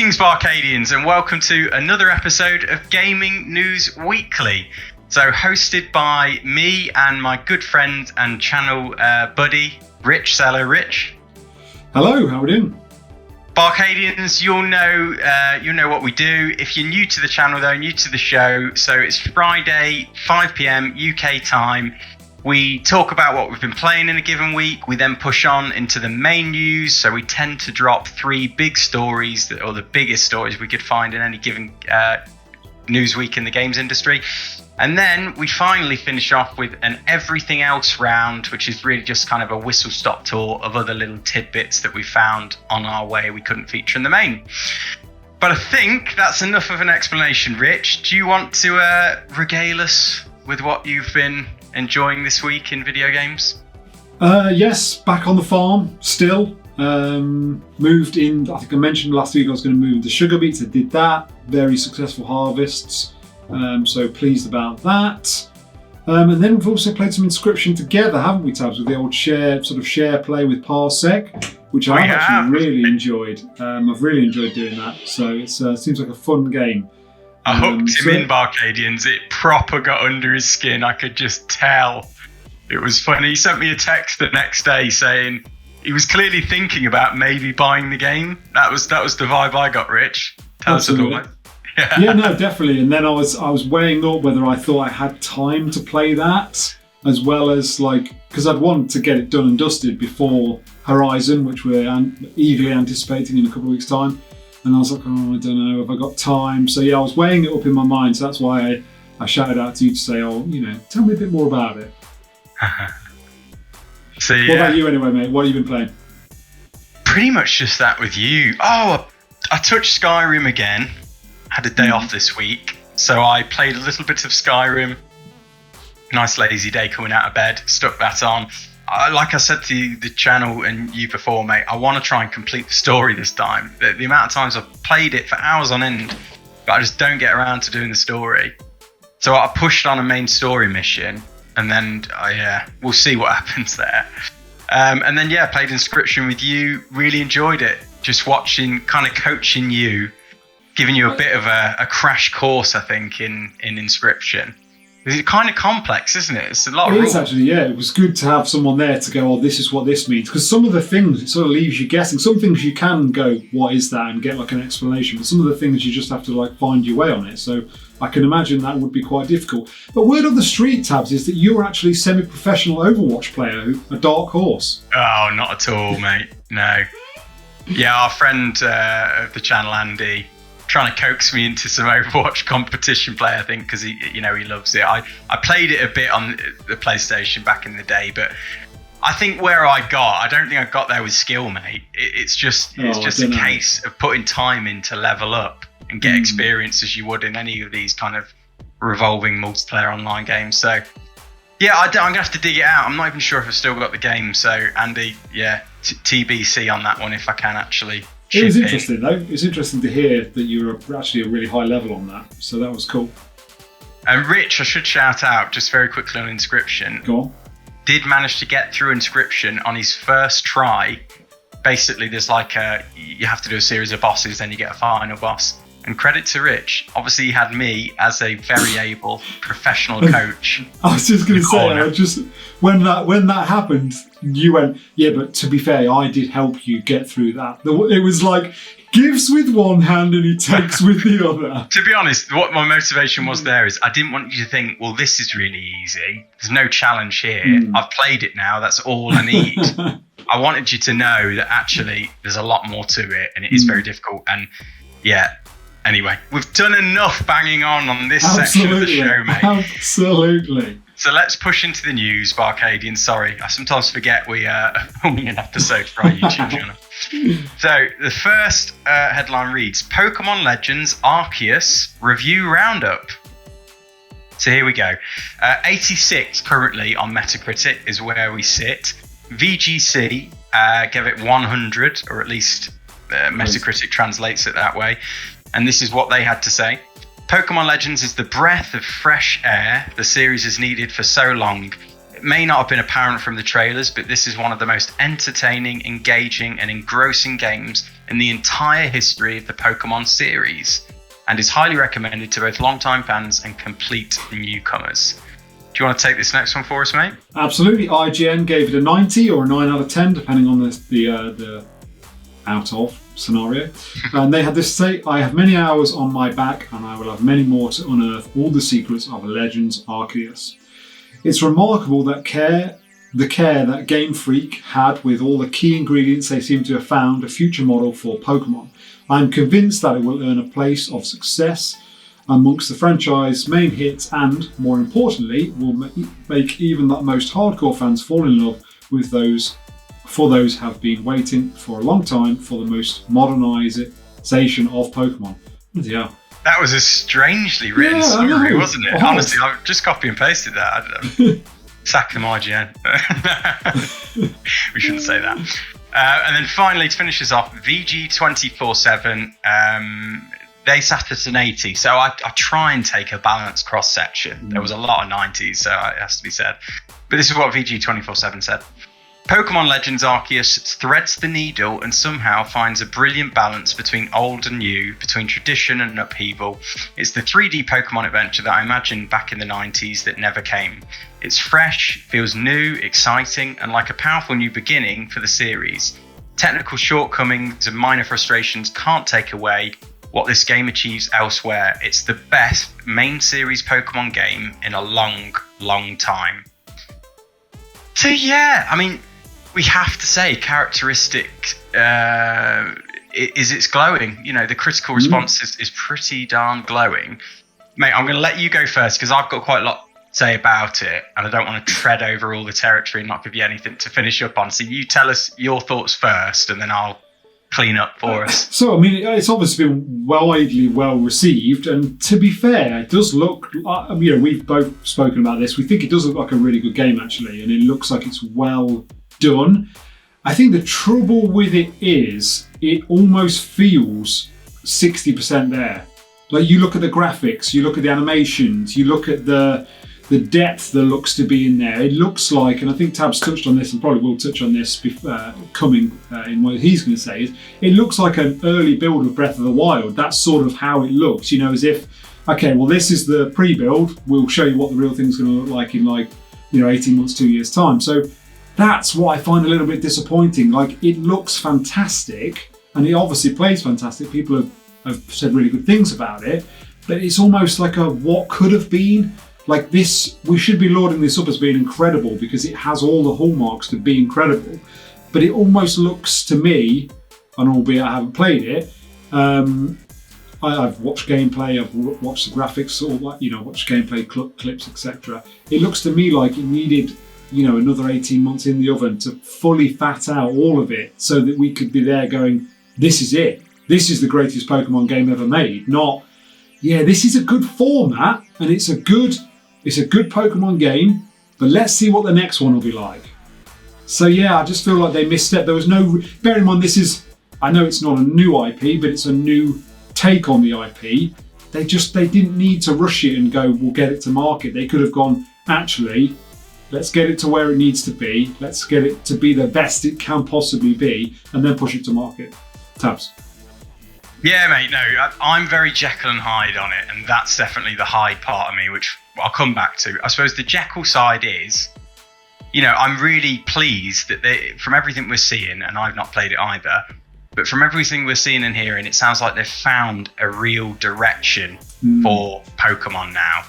Greetings, BArcadians, and welcome to another episode of Gaming News Weekly. So, hosted by me and my good friend and channel buddy, Rich. Say hello, Rich. Hello, how are we doing? BArcadians, you'll know what we do. If you're new to the channel, though, new to the show, so it's Friday, 5 p.m. UK time. We talk about what we've been playing in a given week. We then push on into the main news. So we tend to drop three big stories, or the biggest stories we could find in any given news week in the games industry. And then we finally finish off with an everything else round, which is really just kind of a whistle-stop tour of other little tidbits that we found on our way we couldn't feature in the main. But I think that's enough of an explanation, Rich. Do you want to regale us with what you've been enjoying this week in video games? Yes, back on the farm still. Moved in, I think I mentioned last week I was going to move into sugar beets. I did that. Very successful harvests. So pleased about that. And then we've also played some Inscription together, haven't we, Tabs, with the old share play with Parsec, which I've actually really enjoyed. I've really enjoyed doing that. So it seems like a fun game. I hooked him in, BArcadians. It proper got under his skin. I could just tell. It was funny. He sent me a text the next day saying he was clearly thinking about maybe buying the game. That was the vibe I got, Rich. Tell us otherwise. Yeah, no, definitely. And then I was weighing up whether I thought I had time to play that, as well as because I'd wanted to get it done and dusted before Horizon, which we're eagerly anticipating in a couple of weeks' time. And I was like, oh, I don't know if I got time. So yeah, I was weighing it up in my mind. So that's why I shouted out to you to say, tell me a bit more about it. So yeah. What about you anyway, mate? What have you been playing? Pretty much just that with you. Oh, I touched Skyrim again. Had a day off this week. So I played a little bit of Skyrim. Nice lazy day coming out of bed. Stuck that on. Like I said to the channel and you before, mate, I want to try and complete the story this time. The amount of times I've played it for hours on end, but I just don't get around to doing the story. So I pushed on a main story mission, and then we'll see what happens there. And then played Inscription with you. Really enjoyed it. Just watching, kind of coaching you, giving you a bit of a crash course, I think, in Inscription. It's kind of complex, isn't it? It's a lot of rules. It is actually, yeah. It was good to have someone there to go, this is what this means. Because some of the things, it sort of leaves you guessing. Some things you can go, what is that? And get an explanation. But some of the things you just have to find your way on it. So I can imagine that would be quite difficult. But word on the street, Tabs, is that you're actually a semi-professional Overwatch player, a dark horse. Oh, not at all, mate. No. Yeah, our friend of the channel, Andy, trying to coax me into some Overwatch competition play, I think, because he loves it. I played it a bit on the PlayStation back in the day, but I think I don't think I got there with skill, mate. It's just a case of putting time in to level up and get experience as you would in any of these kind of revolving multiplayer online games. So yeah, I'm gonna have to dig it out. I'm not even sure if I've still got the game. So Andy, TBC on that one if I can actually. It was interesting though. It's interesting to hear that you're actually a really high level on that. So that was cool. And Rich, I should shout out just very quickly on Inscription. Go on. Did manage to get through Inscription on his first try. Basically, there's you have to do a series of bosses, then you get a final boss. And credit to Rich, obviously he had me as a very able professional coach. I was just going to say, when that happened, you went, yeah, but to be fair, I did help you get through that. It was gives with one hand and he takes with the other. To be honest, what my motivation was there is I didn't want you to think, well, this is really easy. There's no challenge here. I've played it now. That's all I need. I wanted you to know that actually there's a lot more to it and it is very difficult. And yeah. Anyway, we've done enough banging on this section of the show, mate. Absolutely. So let's push into the news, BArcadians. Sorry, I sometimes forget we are filming an episode for our YouTube channel. So the first headline reads, Pokémon Legends Arceus Review Roundup. So here we go. 86 currently on Metacritic is where we sit. VGC gave it 100, or at least Metacritic translates it that way. And this is what they had to say. Pokémon Legends is the breath of fresh air the series has needed for so long. It may not have been apparent from the trailers, but this is one of the most entertaining, engaging, and engrossing games in the entire history of the Pokémon series, and is highly recommended to both longtime fans and complete newcomers. Do you want to take this next one for us, mate? Absolutely. IGN gave it a 90 or a 9 out of 10, depending on the out of scenario. And they had this say, I have many hours on my back, and I will have many more to unearth all the secrets of Legends Arceus. It's remarkable the care that Game Freak had with all the key ingredients they seem to have found a future model for Pokémon. I am convinced that it will earn a place of success amongst the franchise main hits and, more importantly, will make even the most hardcore fans fall in love with those have been waiting for a long time for the most modernization of Pokemon. Yeah. That was a strangely written summary, wasn't it? Oh. Honestly, I've just copy and pasted that. Sack them, IGN. We shouldn't say that. And then finally, to finish us off, VG247. They sat at an 80, so I try and take a balanced cross section. There was a lot of 90s, so it has to be said. But this is what VG247 said. Pokémon Legends Arceus threads the needle and somehow finds a brilliant balance between old and new, between tradition and upheaval. It's the 3D Pokémon adventure that I imagined back in the 90s that never came. It's fresh, feels new, exciting, and like a powerful new beginning for the series. Technical shortcomings and minor frustrations can't take away what this game achieves elsewhere. It's the best main series Pokémon game in a long, long time. So yeah, I mean, we have to say characteristic is it's glowing. You know, the critical response is pretty darn glowing. Mate, I'm going to let you go first because I've got quite a lot to say about it and I don't want to tread over all the territory and not give you anything to finish up on. So you tell us your thoughts first and then I'll clean up for us. So, I mean, it's obviously been widely well received, and to be fair, it does look, we've both spoken about this, we think it does look like a really good game actually, and it looks like it's well done. I think the trouble with it is, it almost feels 60% there. Like, you look at the graphics, you look at the animations, you look at the depth that looks to be in there. It looks like, and I think Tab's touched on this and probably will touch on this coming in what he's going to say, is it looks like an early build of Breath of the Wild. That's sort of how it looks, you know, as if, okay, well, this is the pre-build. We'll show you what the real thing's going to look like in 18 months, 2 years time. So that's what I find a little bit disappointing. Like, it looks fantastic and it obviously plays fantastic. People have said really good things about it, but it's almost like a what could have been. Like this, we should be lauding this up as being incredible because it has all the hallmarks to be incredible. But it almost looks to me, and albeit I haven't played it, I've watched gameplay, I've watched the graphics, watched gameplay clips, etc. It looks to me like it needed, another 18 months in the oven to fully fat out all of it so that we could be there going, this is it. This is the greatest Pokemon game ever made. Not, yeah, this is a good format and it's a good Pokemon game, but let's see what the next one will be like. So yeah, I just feel like they misstepped. There was no, bear in mind I know it's not a new IP, but it's a new take on the IP. They didn't need to rush it and go, we'll get it to market. They could have gone, actually, let's get it to where it needs to be. Let's get it to be the best it can possibly be and then push it to market. Tabs. Yeah, mate, no, I'm very Jekyll and Hyde on it, and that's definitely the Hyde part of me, which I'll come back to. I suppose the Jekyll side is, I'm really pleased that from everything we're seeing, and I've not played it either, but from everything we're seeing and hearing, it sounds like they've found a real direction for Pokemon now.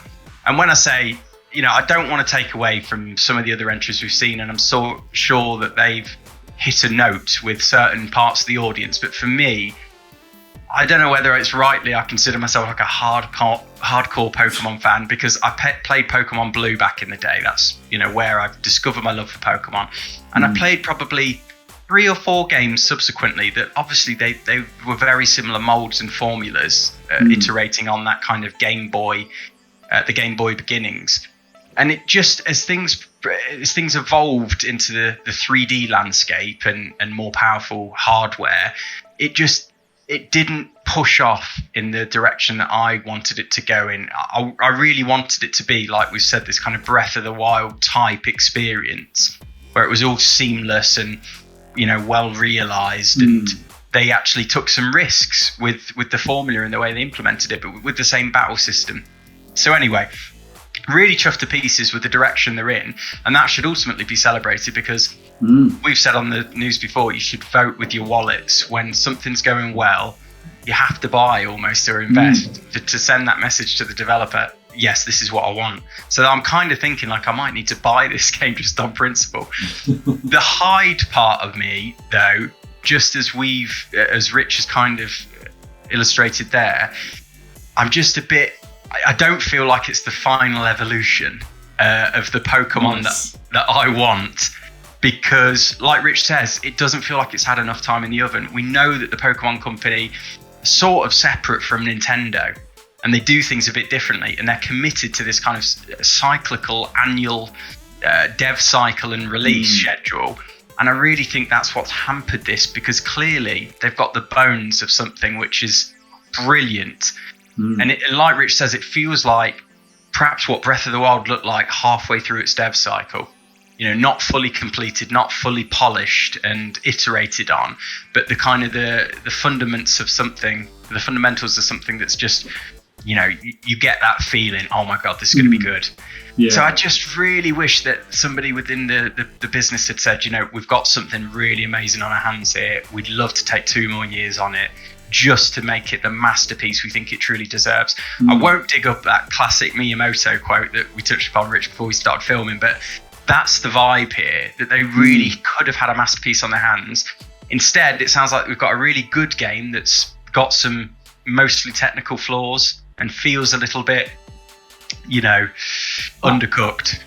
And when I say, I don't want to take away from some of the other entries we've seen, and I'm so sure that they've hit a note with certain parts of the audience, but for me, I don't know whether it's rightly I consider myself like a hardcore Pokemon fan because I played Pokemon Blue back in the day. That's, where I've discovered my love for Pokemon. And I played probably 3 or 4 games subsequently that obviously they were very similar molds and formulas, iterating on that kind of Game Boy, the Game Boy beginnings. And it just, as things evolved into the 3D landscape and more powerful hardware, it just it didn't push off in the direction that I wanted it to go in. I really wanted it to be, like we said, this kind of Breath of the Wild type experience where it was all seamless and, you know, well realized, and they actually took some risks with the formula and the way they implemented it, but with the same battle system. So anyway, really chuffed to pieces with the direction they're in, and that should ultimately be celebrated because we've said on the news before, you should vote with your wallets. When something's going well, you have to buy almost or invest to send that message to the developer. Yes, this is what I want. So I'm kind of thinking like I might need to buy this game just on principle. The hide part of me, though, just as Rich has kind of illustrated there, I'm just a bit, I don't feel like it's the final evolution of the Pokemon that I want, because like Rich says, it doesn't feel like it's had enough time in the oven. We know that the Pokemon company is sort of separate from Nintendo, and they do things a bit differently, and they're committed to this kind of cyclical annual dev cycle and release schedule. And I really think that's what's hampered this, because clearly they've got the bones of something which is brilliant. And like Rich says, it feels like perhaps what Breath of the Wild looked like halfway through its dev cycle. You know, not fully completed, not fully polished and iterated on, but the kind of the fundamentals of something that's just, you know, you get that feeling, oh my God, this is going to be good. Yeah. So I just really wish that somebody within the business had said, you know, we've got something really amazing on our hands here. We'd love to take 2 more years on it just to make it the masterpiece we think it truly deserves. I won't dig up that classic Miyamoto quote that we touched upon, Rich, before we started filming, but that's the vibe here, that they really could have had a masterpiece on their hands. Instead, it sounds like we've got a really good game that's got some mostly technical flaws and feels a little bit, you know, undercooked.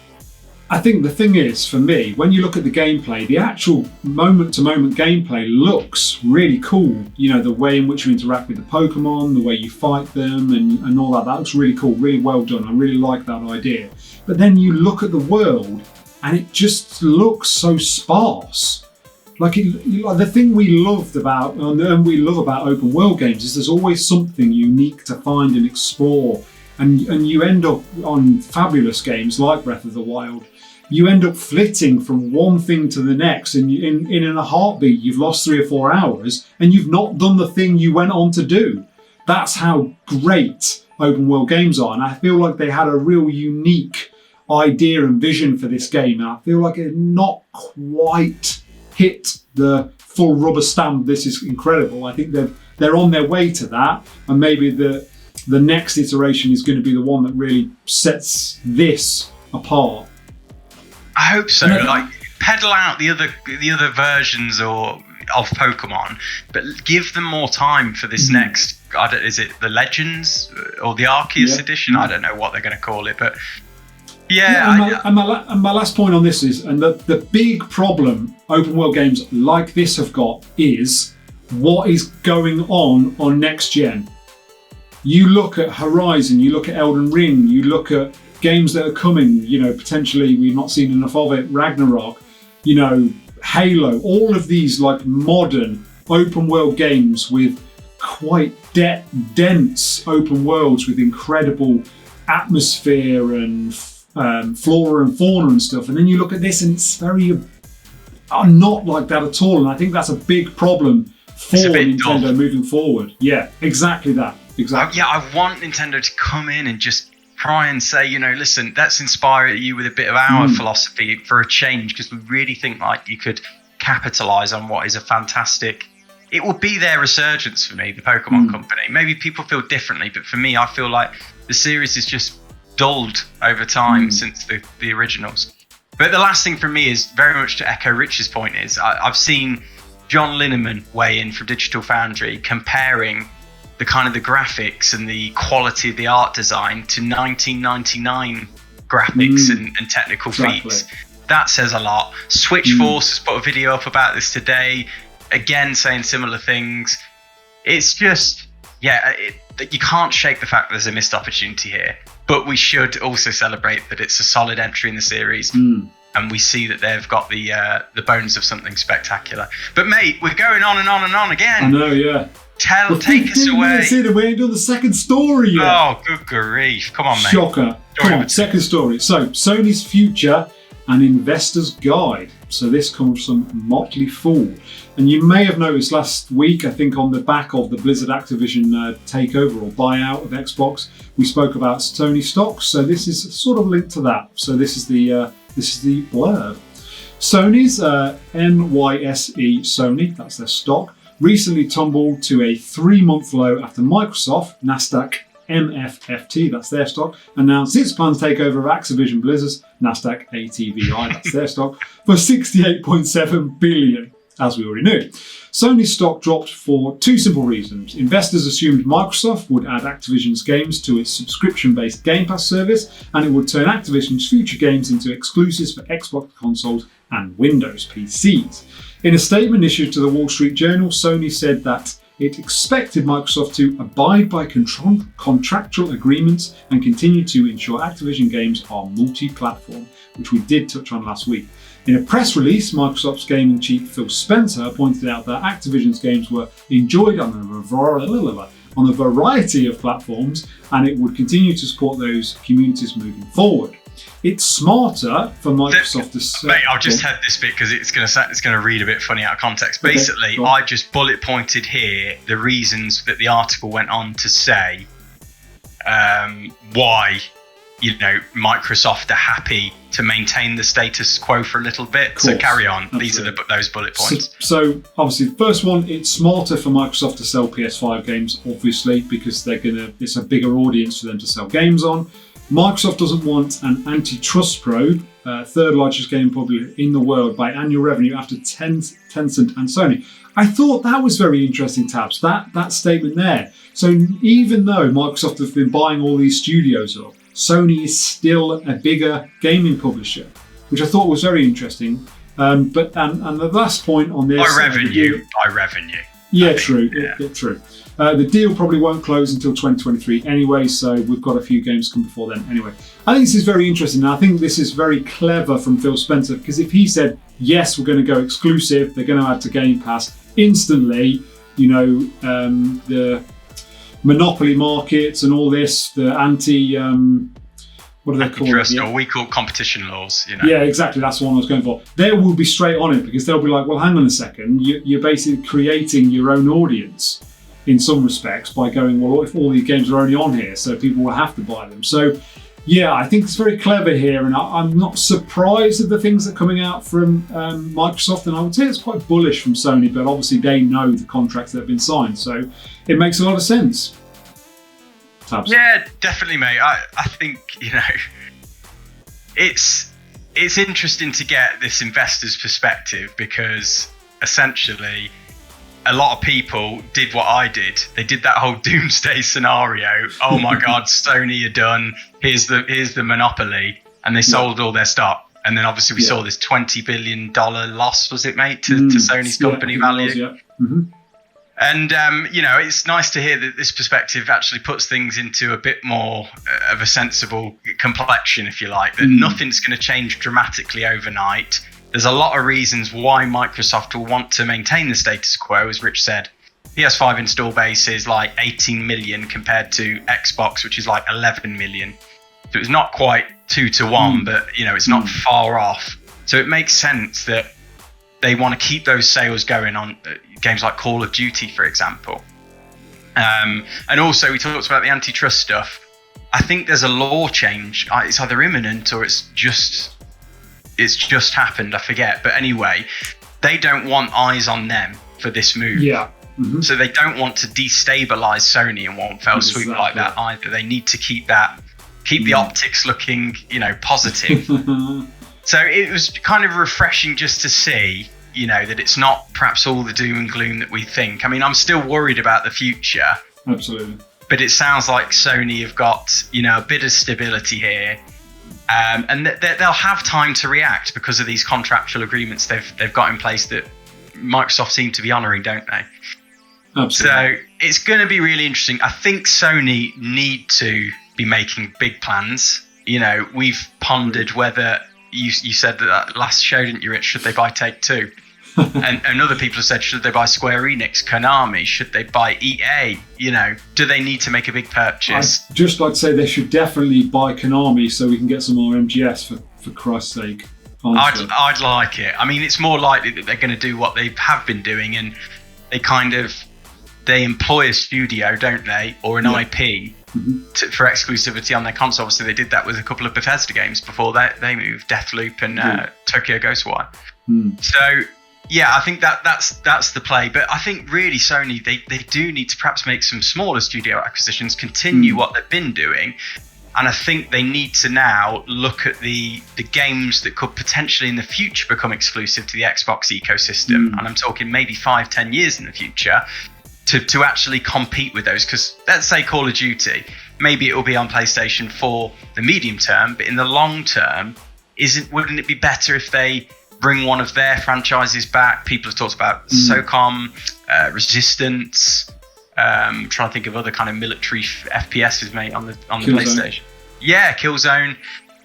I think the thing is, for me, when you look at the gameplay, the actual moment-to-moment gameplay looks really cool. You know, the way in which you interact with the Pokemon, the way you fight them and all that looks really cool, really well done. I really like that idea. But then you look at the world and it just looks so sparse. Like the thing we loved about, and we love about open world games, is there's always something unique to find and explore. And you end up on fabulous games like Breath of the Wild, you end up flitting from one thing to the next, and in a heartbeat, you've lost 3 or 4 hours, and you've not done the thing you went on to do. That's how great open world games are, and I feel like they had a real unique idea and vision for this game, and I feel like it not quite hit the full rubber stamp. This is incredible. I think they're on their way to that, and maybe the next iteration is going to be the one that really sets this apart. I hope so. Like, pedal out the other versions of Pokemon, but give them more time for this next. Is it the Legends or the Arceus edition? I don't know what they're going to call it, but and my last point on this is, and the big problem open world games like this have got is what is going on next gen. You look at Horizon, you look at Elden Ring, you look at games that are coming, you know, potentially we've not seen enough of it, Ragnarok, you know, Halo, all of these like modern open world games with quite dense open worlds with incredible atmosphere and flora and fauna and stuff. And then you look at this and it's very not like that at all. And I think that's a big problem for Nintendo dull. Moving forward. Yeah, exactly that. Exactly. Yeah, I want Nintendo to come in and just try and say, you know, listen, let's inspire you with a bit of our philosophy for a change, because we really think like you could capitalize on what is a fantastic. It will be their resurgence for me, the Pokemon company. Maybe people feel differently, but for me, I feel like the series is just dulled over time since the originals. But the last thing for me is very much to echo Rich's point is I've seen John Lineman weigh in from Digital Foundry comparing the kind of the graphics and the quality of the art design to 1999 graphics and technical feats. That says a lot. Switch Force has put a video up about this today, again saying similar things. It's just, you can't shake the fact that there's a missed opportunity here, but we should also celebrate that it's a solid entry in the series. and we see that they've got the bones of something spectacular. But mate, we're going on and on and on again. I know, yeah. Take us away. We ain't done the second story yet. Oh, good grief. Come on, mate. Shocker. Come on, second story. So, Sony's future and investor's guide. So this comes from Motley Fool. And you may have noticed last week, I think on the back of the Blizzard Activision takeover or buyout of Xbox, we spoke about Sony Stock. So this is sort of linked to that. So this is the blurb. Sony's NYSE Sony, that's their stock, recently tumbled to a 3-month low after Microsoft, Nasdaq MFFT, that's their stock, announced its plans to take over of Activision Blizzard's Nasdaq ATVI, that's their stock, for $68.7 billion, as we already knew. Sony's stock dropped for two simple reasons. Investors assumed Microsoft would add Activision's games to its subscription-based Game Pass service, and it would turn Activision's future games into exclusives for Xbox consoles and Windows PCs. In a statement issued to the Wall Street Journal, Sony said that it expected Microsoft to abide by contractual agreements and continue to ensure Activision games are multi-platform, which we did touch on last week. In a press release, Microsoft's gaming chief Phil Spencer pointed out that Activision's games were enjoyed on a variety of platforms, and it would continue to support those communities moving forward. It's smarter for Microsoft to... Mate, I'll just head this bit because it's going to read a bit funny out of context. Basically, I just bullet pointed here the reasons that the article went on to say why, Microsoft are happy to maintain the status quo for a little bit. So carry on. Absolutely. These are those bullet points. So obviously, the first one, it's smarter for Microsoft to sell PS5 games, obviously, because it's a bigger audience for them to sell games on. Microsoft doesn't want an antitrust probe, third largest game publisher in the world by annual revenue after Tencent and Sony. I thought that was very interesting, Tabs, that statement there. So even though Microsoft have been buying all these studios up, Sony is still a bigger gaming publisher, which I thought was very interesting. And the last point on this... By revenue. Yeah, true. Yeah, true. The deal probably won't close until 2023 anyway, so we've got a few games come before then anyway. I think this is very interesting. I think this is very clever from Phil Spencer, because if he said, yes, we're going to go exclusive, they're going to add to Game Pass, instantly, the monopoly markets and all this, the what do they call it? Or we call competition laws, Yeah, exactly. That's the one I was going for. They will be straight on it because they'll be like, well, hang on a second. You're basically creating your own audience in some respects by going, well, if all these games are only on here, so people will have to buy them. So, yeah, I think it's very clever here, and I'm not surprised at the things that are coming out from Microsoft, and I would say it's quite bullish from Sony, but obviously they know the contracts that have been signed, so it makes a lot of sense. Tabs. Yeah, definitely, mate. I think, it's interesting to get this investor's perspective because essentially a lot of people did what I did. They did that whole doomsday scenario. Oh my God, Sony are done. Here's the monopoly, and they sold all their stock. And then obviously we saw this $20 billion loss, was it, mate, to Sony's company value? Mm-hmm. And, it's nice to hear that this perspective actually puts things into a bit more of a sensible complexion, if you like, that nothing's going to change dramatically overnight. There's a lot of reasons why Microsoft will want to maintain the status quo, as Rich said. PS5 install base is like 18 million compared to Xbox, which is like 11 million. So it's not quite 2 to 1, but, it's not far off. So it makes sense that they want to keep those sales going on games like Call of Duty, for example. And also, we talked about the antitrust stuff. I think there's a law change. It's either imminent or it's just happened. I forget. But anyway, they don't want eyes on them for this move. Yeah. Mm-hmm. So they don't want to destabilize Sony in one fell swoop like that either. They need to keep the optics looking, positive. So it was kind of refreshing just to see, that it's not perhaps all the doom and gloom that we think. I mean, I'm still worried about the future. Absolutely. But it sounds like Sony have got, a bit of stability here. And they'll have time to react because of these contractual agreements they've got in place that Microsoft seem to be honouring, don't they? Absolutely. So it's going to be really interesting. I think Sony need to be making big plans. We've pondered whether you said that last show, didn't you, Rich? Should they buy Take-Two? and other people have said, should they buy Square Enix, Konami? Should they buy EA? You know, do they need to make a big purchase? I'd just like to say they should definitely buy Konami so we can get some more MGS, for Christ's sake. I'd like it. I mean, it's more likely that they're going to do what they have been doing, and they employ a studio, don't they, or an IP for exclusivity on their console. Obviously, they did that with a couple of Bethesda games before they moved, Deathloop and Tokyo Ghostwire. So, yeah, I think that's the play. But I think really Sony, they do need to perhaps make some smaller studio acquisitions, continue what they've been doing. And I think they need to now look at the games that could potentially in the future become exclusive to the Xbox ecosystem. And I'm talking maybe 5-10 years in the future to actually compete with those. Because let's say Call of Duty, maybe it will be on PlayStation for the medium term, but in the long term, wouldn't it be better if they bring one of their franchises back? People have talked about SOCOM, Resistance. Trying to think of other kind of military FPSs, mate, on the PlayStation. Yeah, Killzone.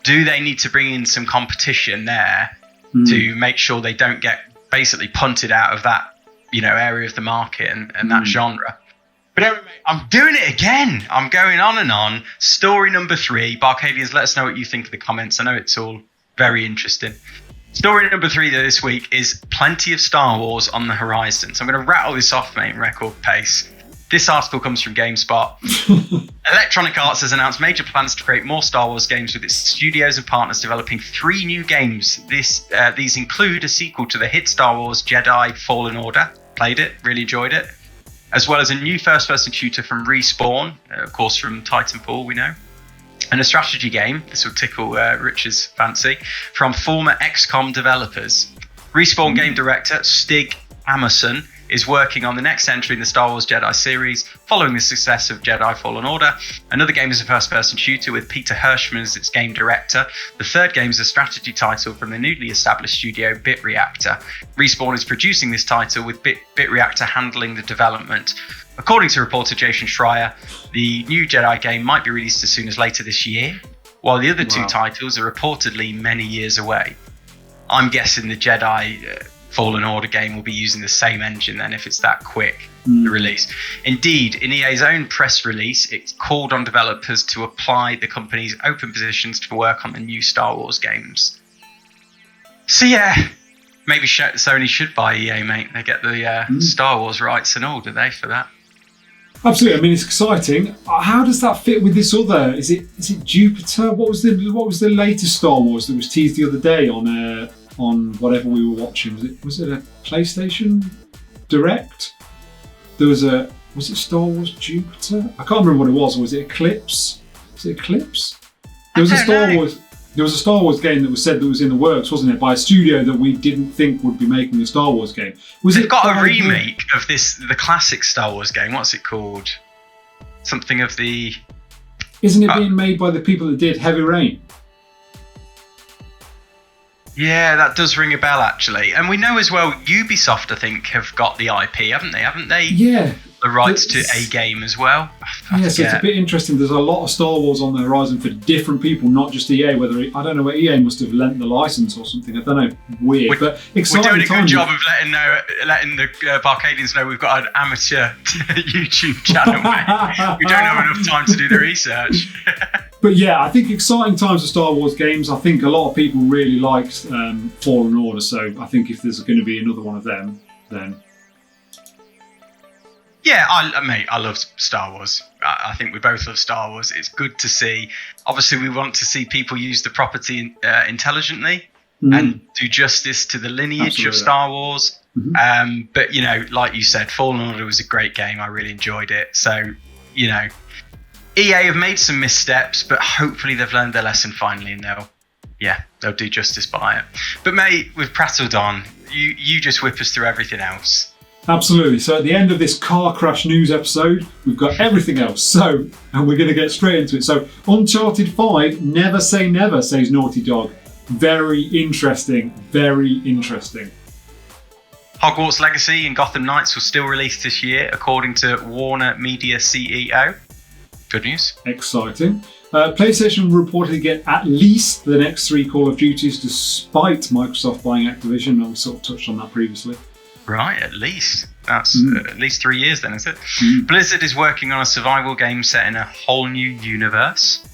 Do they need to bring in some competition there to make sure they don't get basically punted out of that, area of the market and that genre? But anyway, mate, I'm doing it again. I'm going on and on. Story number 3. BArcadians, let us know what you think in the comments. I know it's all very interesting. Story number 3 this week is plenty of Star Wars on the horizon. So I'm going to rattle this off, mate, in record pace. This article comes from GameSpot. Electronic Arts has announced major plans to create more Star Wars games with its studios and partners developing 3 new games. These include a sequel to the hit Star Wars Jedi Fallen Order. Played it, really enjoyed it. As well as a new first-person shooter from Respawn, of course from Titanfall, we know. And a strategy game, this will tickle Rich's fancy, from former XCOM developers. Respawn game director Stig Amerson is working on the next entry in the Star Wars Jedi series, following the success of Jedi Fallen Order. Another game is a first-person shooter with Peter Hirschman as its game director. The third game is a strategy title from the newly established studio BitReactor. Respawn is producing this title with BitReactor handling the development. According to reporter Jason Schreier, the new Jedi game might be released as soon as later this year, while the other 2 titles are reportedly many years away. I'm guessing the Jedi Fallen Order game will be using the same engine then if it's that quick the release. Indeed, in EA's own press release, it called on developers to apply the company's open positions to work on the new Star Wars games. So yeah, maybe Sony should buy EA, mate. They get the Star Wars rights and all, do they, for that? Absolutely. I mean, it's exciting. How does that fit with this other? Is it Jupiter? What was the latest Star Wars that was teased the other day on whatever we were watching? Was it a PlayStation Direct? Was it Star Wars Jupiter? I can't remember what it was. Or was it Eclipse? Was it Eclipse? There was a Star Wars game that was said that was in the works, wasn't it, by a studio that we didn't think would be making a Star Wars game. They've got a remake of the classic Star Wars game. What's it called? Something of the... Isn't it being made by the people that did Heavy Rain? Yeah, that does ring a bell, actually. And we know as well, Ubisoft, I think, have got the IP, haven't they? Haven't they? Yeah. The rights to a game as well. Yeah, so it's a bit interesting. There's a lot of Star Wars on the horizon for different people, not just EA. I don't know where EA must have lent the license or something. I don't know. Weird, but exciting. We're doing a good job of letting the Barcadians know we've got an amateur YouTube channel, mate. We don't have enough time to do the research. But yeah, I think exciting times for Star Wars games. I think a lot of people really liked Fallen Order, so I think if there's going to be another one of them, then... Yeah, I love Star Wars. I think we both love Star Wars. It's good to see. Obviously, we want to see people use the property intelligently and do justice to the lineage of Star Wars. But, like you said, Fallen Order was a great game. I really enjoyed it. So, EA have made some missteps, but hopefully they've learned their lesson finally and they'll do justice by it. But, mate, we've prattled on. You just whip us through everything else. Absolutely. So at the end of this car crash news episode, we've got everything else. And we're going to get straight into it. So Uncharted 5, Never Say Never, says Naughty Dog. Very interesting. Very interesting. Hogwarts Legacy and Gotham Knights will still release this year, according to Warner Media CEO. Good news. Exciting. PlayStation will reportedly get at least the next 3 Call of Duties, despite Microsoft buying Activision, and we sort of touched on that previously. Right, at least. That's at least 3 years then, is it? Blizzard is working on a survival game set in a whole new universe.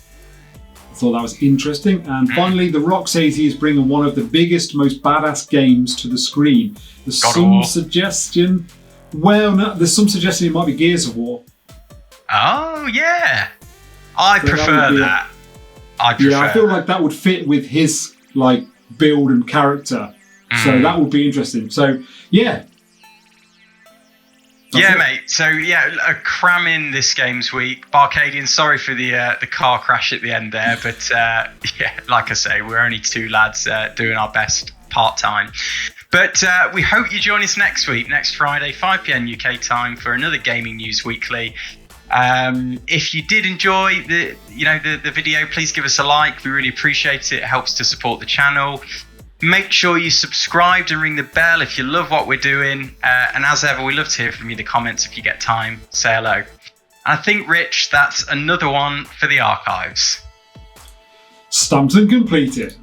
I thought that was interesting. And finally, The Rock says he is bringing one of the biggest, most badass games to the screen. There's some suggestion... Well, no, there's some suggestion it might be Gears of War. Oh, yeah. I prefer that. I feel like that would fit with his build and character. So that would be interesting. So, yeah. Yeah, mate. So, a cram in this game's week. BArcadians, sorry for the car crash at the end there. But, like I say, we're only 2 lads doing our best part-time. But we hope you join us next week, next Friday, 5 p.m. UK time, for another Gaming News Weekly. If you did enjoy the video, please give us a like. We really appreciate it. It helps to support the channel. Make sure you subscribed and ring the bell if you love what we're doing. And as ever, we love to hear from you in the comments. If you get time, say hello. And I think, Rich, that's another one for the archives. Stamped and completed.